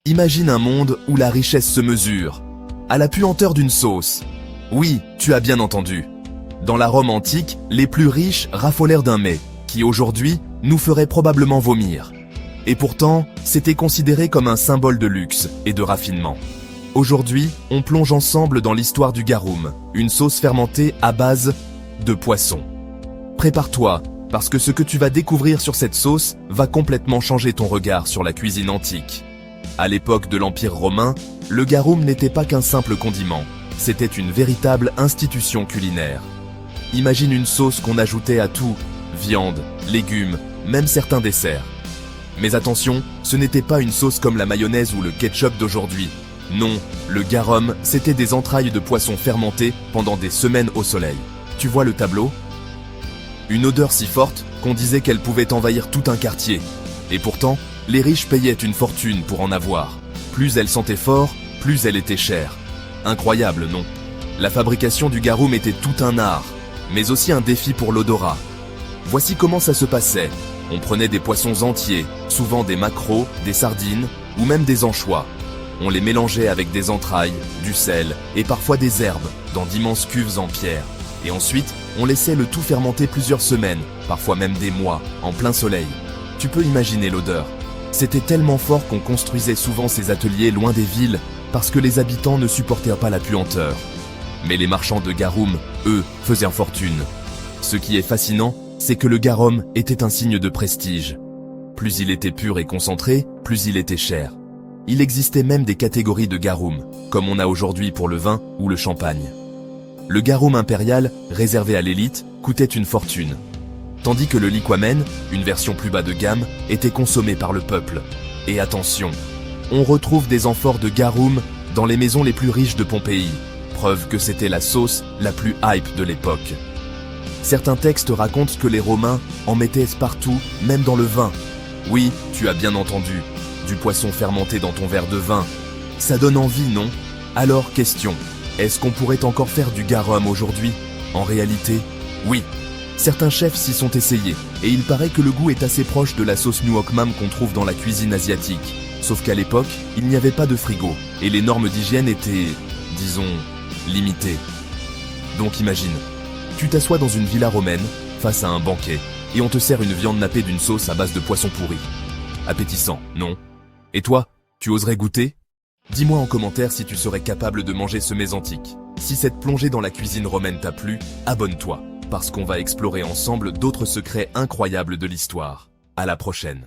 Imagine un monde où la richesse se mesure, à la puanteur d'une sauce. Oui, tu as bien entendu. Dans la Rome antique, les plus riches raffolèrent d'un mets, qui aujourd'hui nous ferait probablement vomir. Et pourtant, c'était considéré comme un symbole de luxe et de raffinement. Aujourd'hui, on plonge ensemble dans l'histoire du garum, une sauce fermentée à base de poisson. Prépare-toi, parce que ce que tu vas découvrir sur cette sauce va complètement changer ton regard sur la cuisine antique. À l'époque de l'Empire romain, le garum n'était pas qu'un simple condiment, c'était une véritable institution culinaire. Imagine une sauce qu'on ajoutait à tout, viande, légumes, même certains desserts. Mais attention, ce n'était pas une sauce comme la mayonnaise ou le ketchup d'aujourd'hui. Non, le garum, c'était des entrailles de poisson fermentées pendant des semaines au soleil. Tu vois le tableau? Une odeur si forte qu'on disait qu'elle pouvait envahir tout un quartier. Et pourtant, les riches payaient une fortune pour en avoir. Plus elle sentait fort, plus elle était chère. Incroyable, non? La fabrication du garum était tout un art, mais aussi un défi pour l'odorat. Voici comment ça se passait. On prenait des poissons entiers, souvent des maquereaux, des sardines ou même des anchois. On les mélangeait avec des entrailles, du sel et parfois des herbes dans d'immenses cuves en pierre. Et ensuite, on laissait le tout fermenter plusieurs semaines, parfois même des mois, en plein soleil. Tu peux imaginer l'odeur. C'était tellement fort qu'on construisait souvent ces ateliers loin des villes parce que les habitants ne supportaient pas la puanteur. Mais les marchands de garum, eux, faisaient fortune. Ce qui est fascinant, c'est que le garum était un signe de prestige. Plus il était pur et concentré, plus il était cher. Il existait même des catégories de garum, comme on a aujourd'hui pour le vin ou le champagne. Le garum impérial, réservé à l'élite, coûtait une fortune. Tandis que le liquamen, une version plus bas de gamme, était consommé par le peuple. Et attention, on retrouve des amphores de garum dans les maisons les plus riches de Pompéi, preuve que c'était la sauce la plus hype de l'époque. Certains textes racontent que les Romains en mettaient partout, même dans le vin. Oui, tu as bien entendu, du poisson fermenté dans ton verre de vin. Ça donne envie, non? Alors, question, est-ce qu'on pourrait encore faire du garum aujourd'hui? En réalité, oui. Certains chefs s'y sont essayés, et il paraît que le goût est assez proche de la sauce nuoc mam qu'on trouve dans la cuisine asiatique. Sauf qu'à l'époque, il n'y avait pas de frigo, et les normes d'hygiène étaient, disons, limitées. Donc imagine, tu t'assois dans une villa romaine, face à un banquet, et on te sert une viande nappée d'une sauce à base de poisson pourri. Appétissant, non? Et toi, tu oserais goûter? Dis-moi en commentaire si tu serais capable de manger ce mets antique. Si cette plongée dans la cuisine romaine t'a plu, abonne-toi, parce qu'on va explorer ensemble d'autres secrets incroyables de l'histoire. À la prochaine.